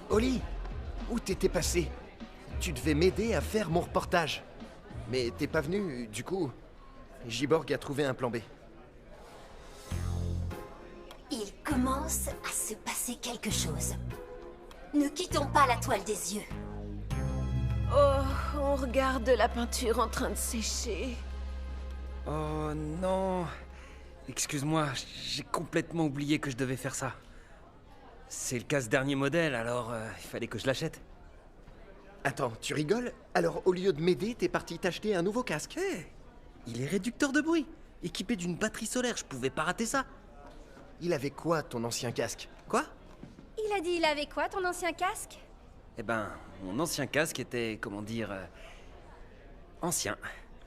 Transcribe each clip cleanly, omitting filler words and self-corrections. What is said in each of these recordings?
Oli, où t'étais passé? Tu devais m'aider à faire mon reportage. Mais t'es pas venu, du coup, J-Borg a trouvé un plan B. Il commence à se passer quelque chose. Ne quittons pas la toile des yeux. Oh, on regarde la peinture en train de sécher. Oh non. Excuse-moi, j'ai complètement oublié que je devais faire ça. C'est le cas ce dernier modèle, alors il fallait que je l'achète. Attends, tu rigoles? Alors au lieu de m'aider, t'es parti t'acheter un nouveau casque? Hé, il est réducteur de bruit, équipé d'une batterie solaire, je pouvais pas rater ça. Il avait quoi, ton ancien casque? Quoi? Il a dit il avait quoi, ton ancien casque? Eh ben, mon ancien casque était, comment dire, ancien.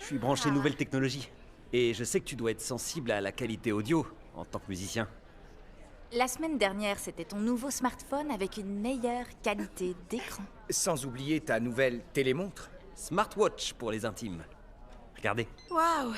Je suis branché nouvelle technologie. Et je sais que tu dois être sensible à la qualité audio, en tant que musicien. La semaine dernière, c'était ton nouveau smartphone avec une meilleure qualité d'écran. Sans oublier ta nouvelle télémontre. Smartwatch pour les intimes. Regardez. Waouh!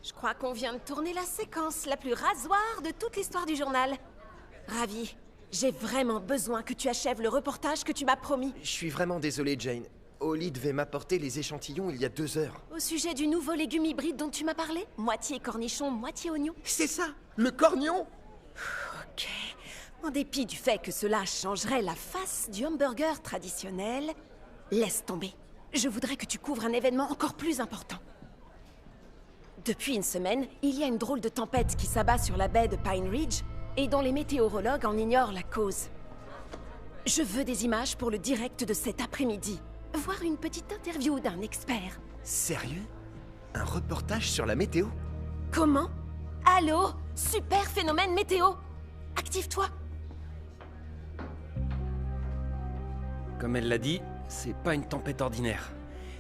Je crois qu'on vient de tourner la séquence la plus rasoir de toute l'histoire du journal. Ravi. J'ai vraiment besoin que tu achèves le reportage que tu m'as promis. Je suis vraiment désolé, Jane. Oli devait m'apporter les échantillons il y a 2 heures. Au sujet du nouveau légume hybride dont tu m'as parlé? Moitié cornichon, moitié oignon. C'est ça, le cornion! Ok. En dépit du fait que cela changerait la face du hamburger traditionnel, laisse tomber. Je voudrais que tu couvres un événement encore plus important. Depuis une semaine, il y a une drôle de tempête qui s'abat sur la baie de Pine Ridge et dont les météorologues en ignorent la cause. Je veux des images pour le direct de cet après-midi. Voir une petite interview d'un expert. Sérieux? Un reportage sur la météo? Comment? Allô? Super phénomène météo! Active-toi! Comme elle l'a dit, c'est pas une tempête ordinaire.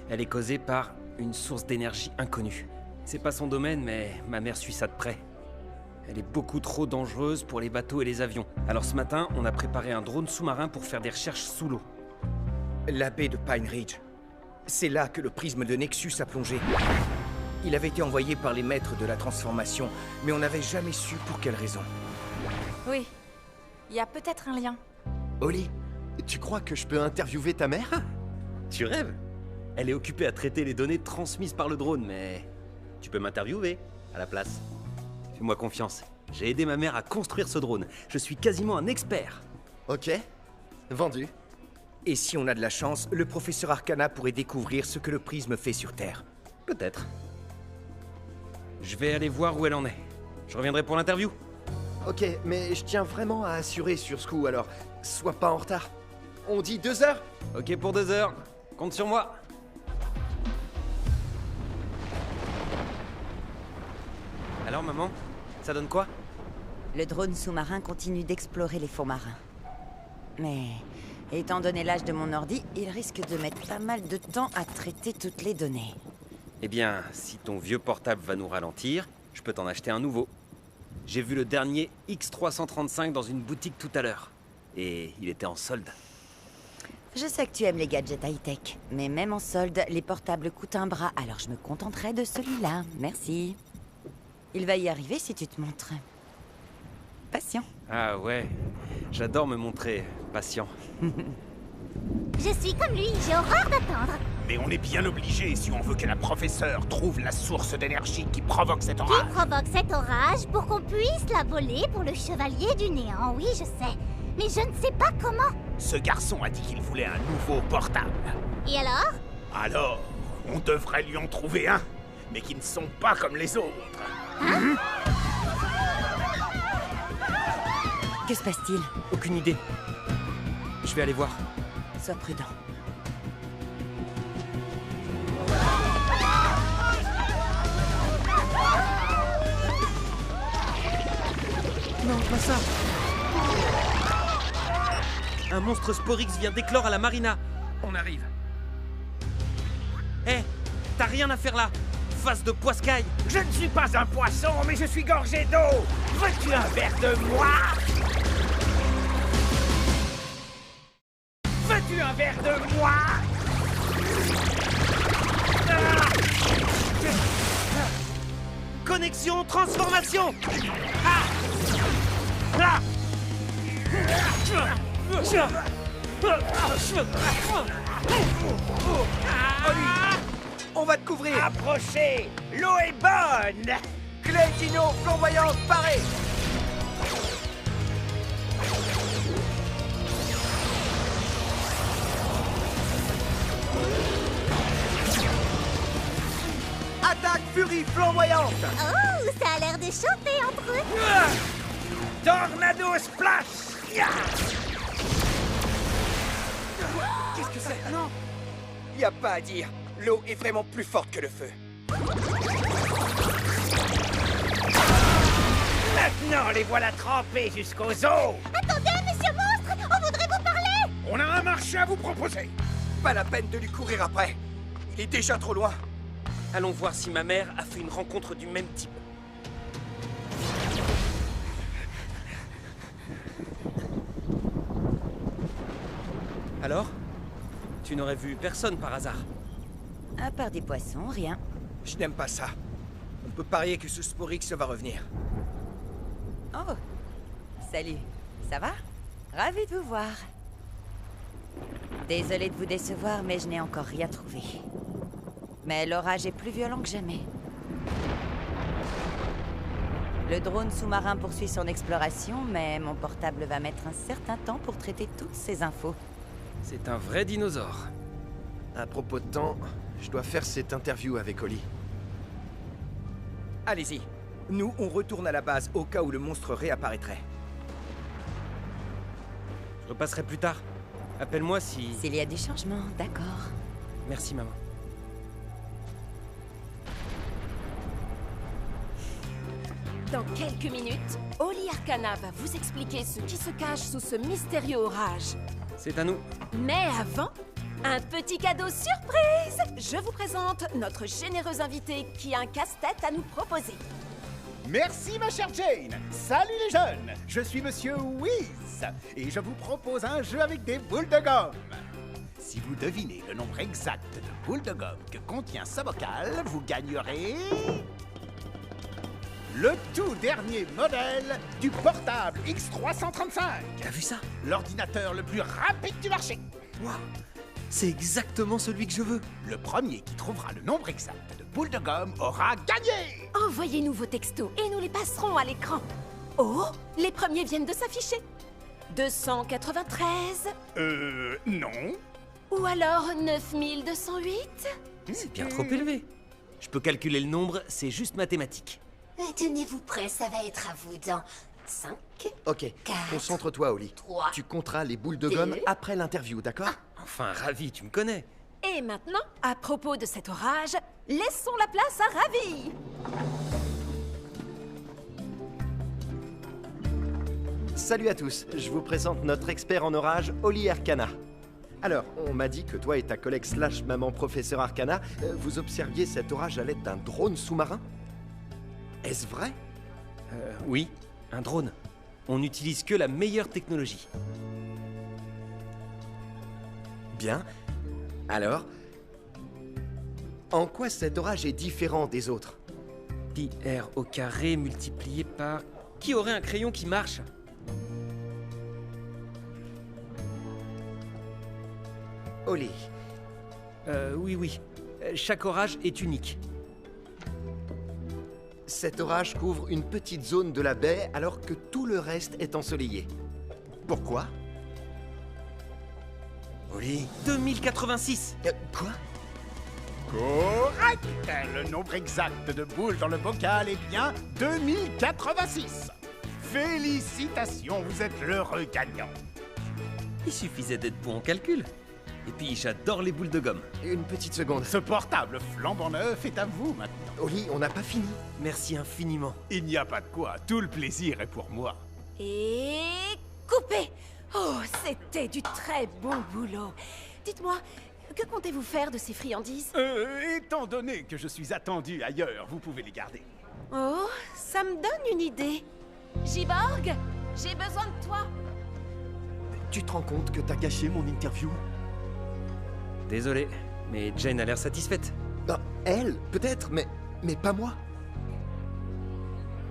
Elle est causée par une source d'énergie inconnue. C'est pas son domaine, mais ma mère suit ça de près. Elle est beaucoup trop dangereuse pour les bateaux et les avions. Alors ce matin, on a préparé un drone sous-marin pour faire des recherches sous l'eau. La baie de Pine Ridge. C'est là que le prisme de Nexus a plongé. Il avait été envoyé par les maîtres de la transformation, mais on n'avait jamais su pour quelle raison. Oui, il y a peut-être un lien. Oli, tu crois que je peux interviewer ta mère? Tu rêves? Elle est occupée à traiter les données transmises par le drone, mais... Tu peux m'interviewer, à la place. Fais-moi confiance. J'ai aidé ma mère à construire ce drone. Je suis quasiment un expert. Ok, vendu. Et si on a de la chance, le professeur Arcana pourrait découvrir ce que le prisme fait sur Terre. Peut-être. Je vais aller voir où elle en est. Je reviendrai pour l'interview. Ok, mais je tiens vraiment à assurer sur ce coup, alors sois pas en retard. On dit 2 heures? Ok pour 2 heures. Compte sur moi. Alors maman, ça donne quoi? Le drone sous-marin continue d'explorer les fonds marins. Mais, étant donné l'âge de mon ordi, il risque de mettre pas mal de temps à traiter toutes les données. Eh bien, si ton vieux portable va nous ralentir, je peux t'en acheter un nouveau. J'ai vu le dernier X335 dans une boutique tout à l'heure. Et il était en solde. Je sais que tu aimes les gadgets high-tech, mais même en solde, les portables coûtent un bras, alors je me contenterai de celui-là. Merci. Il va y arriver si tu te montres patient. Ah ouais, j'adore me montrer patient. Je suis comme lui, j'ai horreur d'attendre. Mais on est bien obligé si on veut que la professeure trouve la source d'énergie qui provoque cet Qui orage. provoque cet orage pour qu'on puisse la voler pour le chevalier du néant, oui je sais. Mais je ne sais pas comment. Ce garçon a dit qu'il voulait un nouveau portable. Et alors? Alors, on devrait lui en trouver un, mais qui ne sont pas comme les autres. Que se passe-t-il? Aucune idée. Je vais aller voir. Sois prudent. Non, pas ça. Un monstre Sporix vient d'éclore à la marina. On arrive. Hé, t'as rien à faire là. Face de poiscaille. Je ne suis pas un poisson, mais je suis gorgé d'eau. Veux-tu un verre de moi? Veux-tu un verre de moi? Connexion, transformation. On va te couvrir. Approchez! L'eau est bonne! Clé dino flamboyante parée. Attaque furie flamboyante. Oh, ça a l'air de chanter entre eux. Tornado Splash! Ya! Qu'est-ce que c'est? Non. Y a pas à dire. L'eau est vraiment plus forte que le feu. Maintenant, les voilà trempés jusqu'aux os! Attendez, monsieur monstre, on voudrait vous parler. On a un marché à vous proposer! Pas la peine de lui courir après. Il est déjà trop loin. Allons voir si ma mère a fait une rencontre du même type. Alors? Tu n'aurais vu personne par hasard? À part des poissons, rien. Je n'aime pas ça. On peut parier que ce Sporix va revenir. Oh, salut. Ça va? Ravi de vous voir. Désolée de vous décevoir, mais je n'ai encore rien trouvé. Mais l'orage est plus violent que jamais. Le drone sous-marin poursuit son exploration, mais mon portable va mettre un certain temps pour traiter toutes ces infos. C'est un vrai dinosaure. À propos de temps, je dois faire cette interview avec Oli. Allez-y. Nous, on retourne à la base au cas où le monstre réapparaîtrait. Je repasserai plus tard. Appelle-moi si... S'il y a du changement, d'accord. Merci, maman. Dans quelques minutes, Oli Arcana va vous expliquer ce qui se cache sous ce mystérieux orage. C'est à nous. Mais avant, un petit cadeau surprise! Je vous présente notre généreuse invitée qui a un casse-tête à nous proposer. Merci ma chère Jane. Salut les jeunes, je suis Monsieur Whiz et je vous propose un jeu avec des boules de gomme. Si vous devinez le nombre exact de boules de gomme que contient ce bocal, vous gagnerez le tout dernier modèle du portable X335. T'as vu ça? L'ordinateur le plus rapide du marché. Waouh! C'est exactement celui que je veux. Le premier qui trouvera le nombre exact de boules de gomme aura gagné. Envoyez-nous vos textos et nous les passerons à l'écran. Oh, les premiers viennent de s'afficher. 293 Non. ou alors 9208? C'est bien trop élevé. Je peux calculer le nombre, c'est juste mathématique. Tenez-vous prêts, ça va être à vous dans 5. Ok, concentre-toi, Oli. 3. Tu compteras les boules de gomme 2. après l'interview, d'accord? Enfin, Ravi, tu me connais. Et maintenant, à propos de cet orage, laissons la place à Ravi. Salut à tous, je vous présente notre expert en orage, Oli Arcana. Alors, on m'a dit que toi et ta collègue slash maman professeur Arcana, vous observiez cet orage à l'aide d'un drone sous-marin? Est-ce vrai? Oui, un drone. On n'utilise que la meilleure technologie. Bien. Alors, en quoi cet orage est différent des autres? Pi r au carré multiplié par... Qui aurait un crayon qui marche? Oli. Oui. Chaque orage est unique. Cet orage couvre une petite zone de la baie alors que tout le reste est ensoleillé. Pourquoi? Oli. 2086. Quoi? Correct. Le nombre exact de boules dans le bocal est bien 2086. Félicitations, vous êtes l'heureux gagnant. Il suffisait d'être bon en calcul. Et puis, j'adore les boules de gomme. Une petite seconde. Ce portable flambant neuf est à vous maintenant. Oli, on n'a pas fini. Merci infiniment. Il n'y a pas de quoi, tout le plaisir est pour moi. Et coupé. Oh, c'était du très bon boulot. Dites-moi, que comptez-vous faire de ces friandises? Étant donné que je suis attendu ailleurs, vous pouvez les garder. Oh, ça me donne une idée. Giborg, j'ai besoin de toi. Tu te rends compte que t'as gâché mon interview? Désolé, mais Jane a l'air satisfaite. Ben, elle, peut-être, mais pas moi.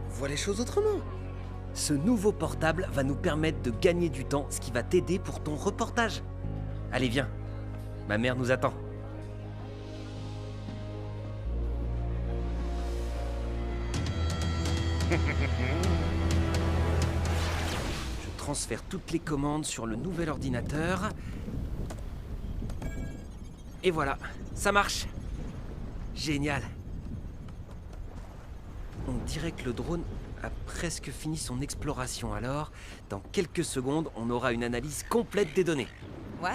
Vois les choses autrement. Ce nouveau portable va nous permettre de gagner du temps, ce qui va t'aider pour ton reportage. Allez, viens. Ma mère nous attend. Je transfère toutes les commandes sur le nouvel ordinateur. Et voilà, ça marche. Génial. On dirait que le drone a presque fini son exploration, alors dans quelques secondes, on aura une analyse complète des données. Waouh,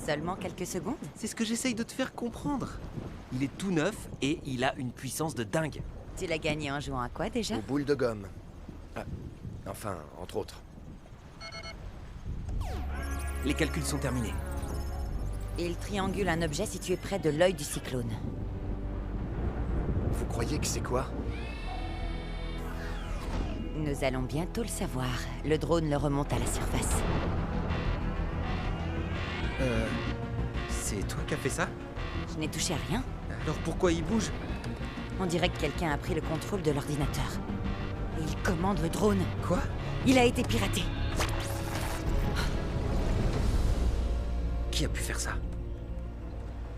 seulement quelques secondes? C'est ce que j'essaye de te faire comprendre. Il est tout neuf et il a une puissance de dingue. Tu l'as gagné en jouant à quoi déjà? Aux boules de gomme. Ah, enfin, entre autres. Les calculs sont terminés. Il triangule un objet situé près de l'œil du cyclone. Vous croyez que c'est quoi? Nous allons bientôt le savoir. Le drone le remonte à la surface. C'est toi qui as fait ça? Je n'ai touché à rien. Alors pourquoi il bouge? On dirait que quelqu'un a pris le contrôle de l'ordinateur. Et il commande le drone. Quoi? Il a été piraté. Qui a pu faire ça?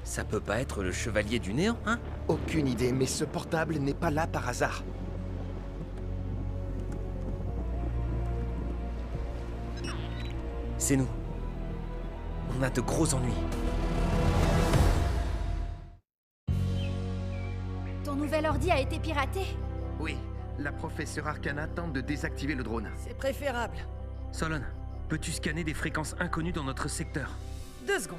Ça peut pas être le chevalier du néant, hein? Aucune idée, mais ce portable n'est pas là par hasard. C'est nous. On a de gros ennuis. Ton nouvel ordi a été piraté? Oui, la professeure Arcana tente de désactiver le drone. C'est préférable. Solon, peux-tu scanner des fréquences inconnues dans notre secteur? 2 secondes.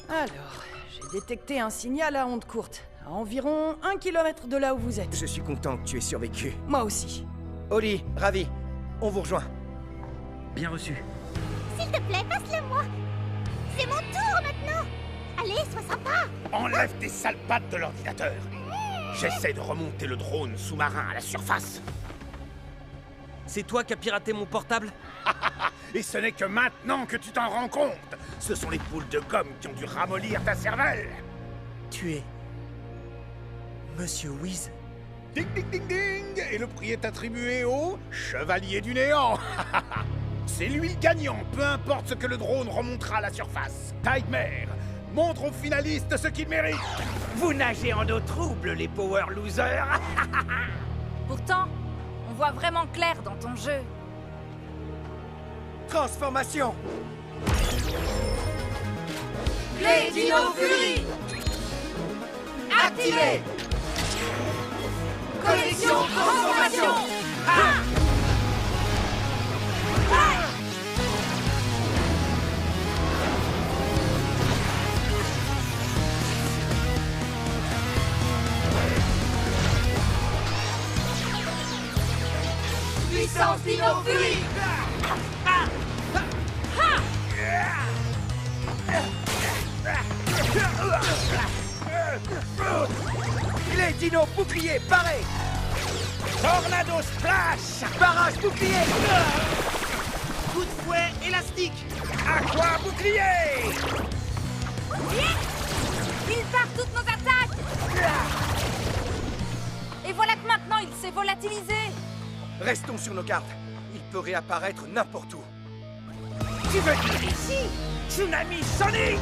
Alors, j'ai détecté un signal à onde courte, à environ 1 km de là où vous êtes. Je suis content que tu aies survécu. Moi aussi. Oli, ravi. On vous rejoint. Bien reçu. S'il te plaît, passe-le-moi. C'est mon tour maintenant. Allez, sois sympa. Enlève tes sales pattes de l'ordinateur. J'essaie de remonter le drone sous-marin à la surface. C'est toi qui as piraté mon portable? Et ce n'est que maintenant que tu t'en rends compte. Ce sont les boules de gomme qui ont dû ramollir ta cervelle. Tu es... Monsieur Whiz? Ding ding ding ding. Et le prix est attribué au Chevalier du Néant. C'est lui le gagnant, peu importe ce que le drone remontera à la surface. Nightmare, montre aux finalistes ce qu'ils méritent. Vous nagez en eau trouble, les power losers. Pourtant, on voit vraiment clair dans ton jeu. Transformation. Les Dino Fury activé. Connexion transformation. Puissance Dino Fury. Les dinos boucliers, parés. Tornado Splash. Barrage bouclier. Coup de fouet élastique. Aqua bouclier. Il part toutes nos attaques. Et voilà que maintenant il s'est volatilisé. Restons sur nos gardes. Il peut réapparaître n'importe où. Tu veux dire ici? Tsunami Sonic.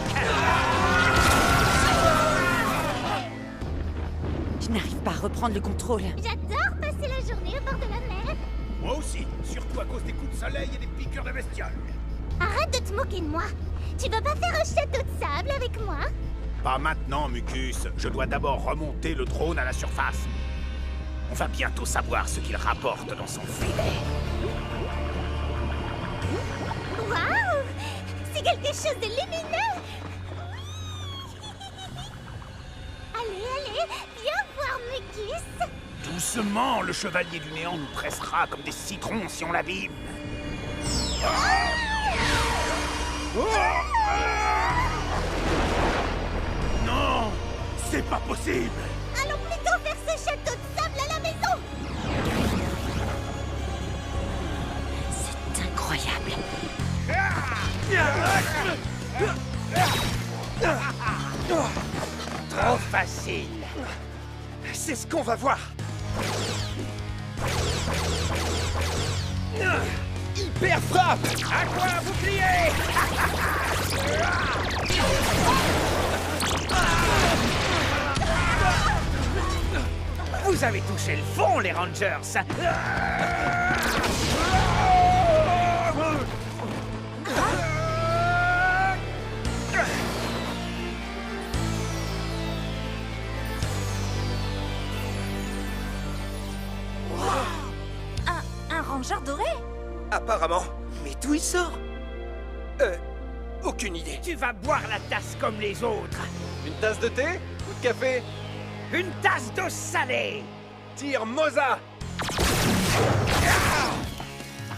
Je n'arrive pas à reprendre le contrôle. J'adore passer la journée au bord de la mer. Moi aussi, surtout à cause des coups de soleil et des piqûres de bestioles. Arrête de te moquer de moi. Tu veux pas faire un château de sable avec moi? Pas maintenant, Mucus. Je dois d'abord remonter le drone à la surface. On va bientôt savoir ce qu'il rapporte dans son filet. Waouh! C'est quelque chose de lumineux! Allez, viens voir Mucus! Doucement, le chevalier du néant nous pressera comme des citrons si on l'abîme. Non! C'est pas possible! Allons plutôt faire ce château de sable à la maison! C'est incroyable. Trop facile! C'est ce qu'on va voir. Super frappe! À quoi, bouclier? Vous avez touché le fond, les Rangers. Un ranger doré? Apparemment. Mais d'où il sort? Aucune idée. Tu vas boire la tasse comme les autres. Une tasse de thé ou de café? Une tasse d'eau salée. Tire Moza!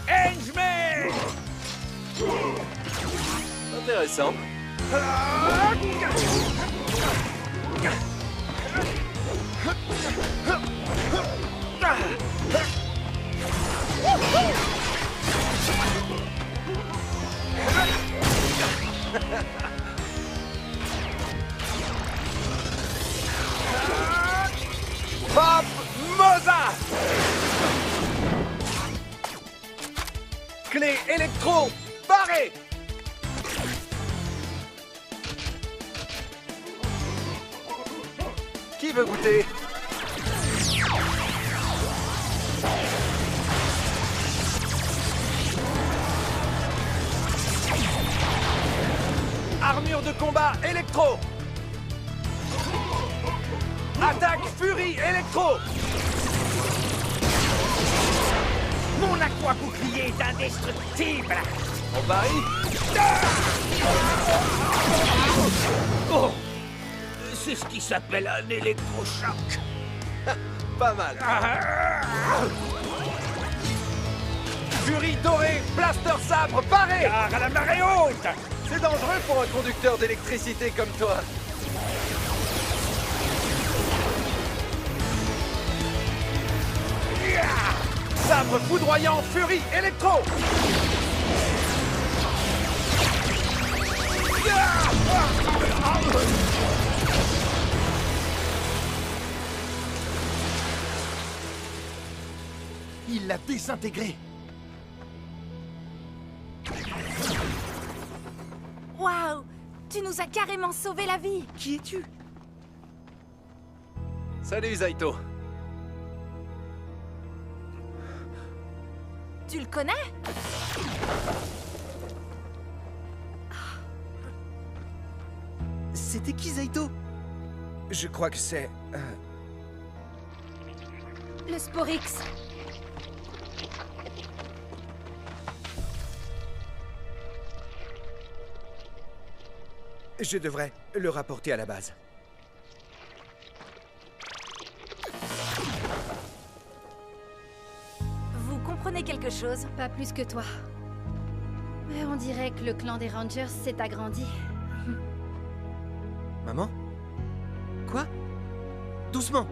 Henchman! Intéressant. Pop Moza! Clé électro! Barré! Qui veut goûter? Armure de combat électro! Attaque furie électro! Mon aqua bouclier est indestructible! On varie? Oh! C'est ce qui s'appelle un électrochoc! Pas mal. Furie dorée, blaster sabre, barré! Car à la marée haute! C'est dangereux pour un conducteur d'électricité comme toi. Sabre foudroyant, furie électro! Il l'a désintégré. Waouh! Tu nous as carrément sauvé la vie! Qui es-tu? Salut Zaito. Tu le connais? C'était qui, Zaito? Je crois que c'est... Le Sporix. Je devrais le rapporter à la base. Vous comprenez quelque chose? Pas plus que toi. Mais on dirait que le clan des Rangers s'est agrandi. Maman? Quoi? Doucement!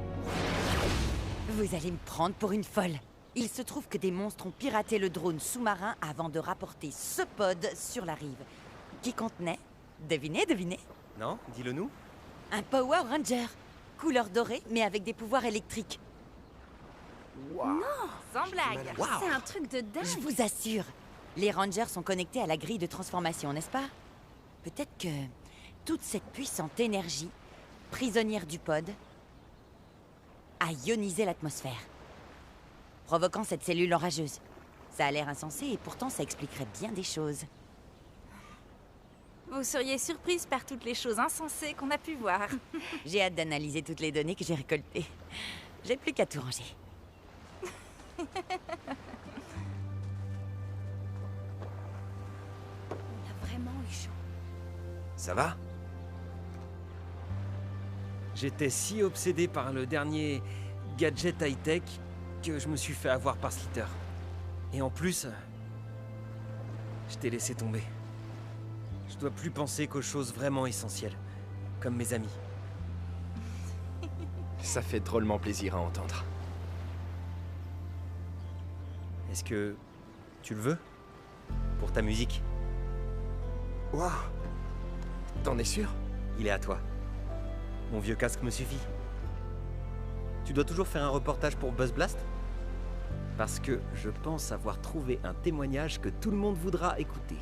Vous allez me prendre pour une folle. Il se trouve que des monstres ont piraté le drone sous-marin avant de rapporter ce pod sur la rive. Qui contenait... Devinez. Non, dis-le nous. Un Power Ranger. Couleur dorée, mais avec des pouvoirs électriques. Sans blague! C'est un truc de dingue. Je vous assure, les Rangers sont connectés à la grille de transformation, n'est-ce pas? Peut-être que toute cette puissante énergie, prisonnière du pod, a ionisé l'atmosphère, provoquant cette cellule orageuse. Ça a l'air insensé et pourtant ça expliquerait bien des choses. Vous seriez surprise par toutes les choses insensées qu'on a pu voir. J'ai hâte d'analyser toutes les données que j'ai récoltées. J'ai plus qu'à tout ranger. On a vraiment eu chaud. Ça va? J'étais si obsédé par le dernier gadget high-tech que je me suis fait avoir par Slither. Et en plus, je t'ai laissé tomber. Je dois plus penser qu'aux choses vraiment essentielles, comme mes amis. Ça fait drôlement plaisir à entendre. Est-ce que tu le veux? Pour ta musique? Waouh! T'en es sûr? Il est à toi. Mon vieux casque me suffit. Tu dois toujours faire un reportage pour Buzz Blast? Parce que je pense avoir trouvé un témoignage que tout le monde voudra écouter.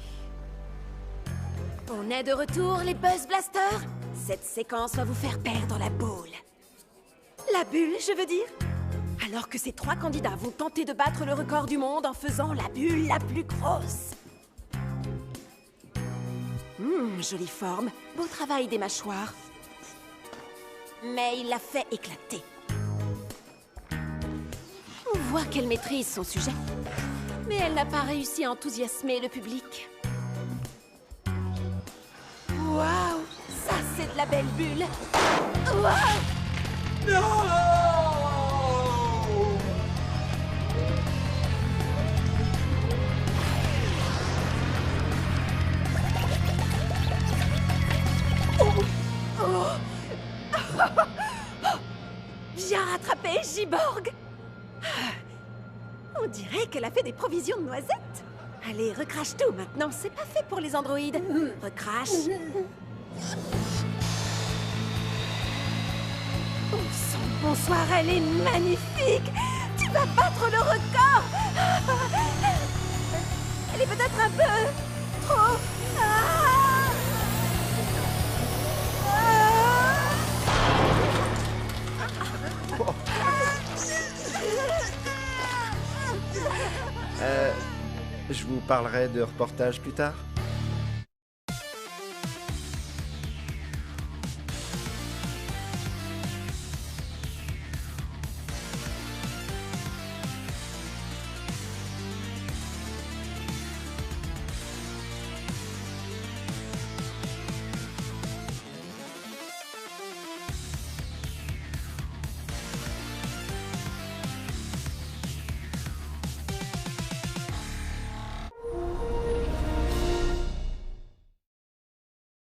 On est de retour, les Buzz Blasters. Cette séquence va vous faire perdre la boule. La bulle, je veux dire. Alors que ces 3 candidats vont tenter de battre le record du monde en faisant la bulle la plus grosse. Jolie forme, beau travail des mâchoires. Mais il l'a fait éclater. On voit qu'elle maîtrise son sujet. Mais elle n'a pas réussi à enthousiasmer le public. Waouh! Ça, c'est de la belle bulle! Waouh! Bien rattrapé, Giborg! On dirait qu'elle a fait des provisions de noisettes. Allez, recrache tout maintenant, c'est pas fait pour les androïdes. Recrache. Oh, son bonsoir, elle est magnifique! Tu vas battre le record! Elle est peut-être un peu trop... Je vous parlerai de reportage plus tard.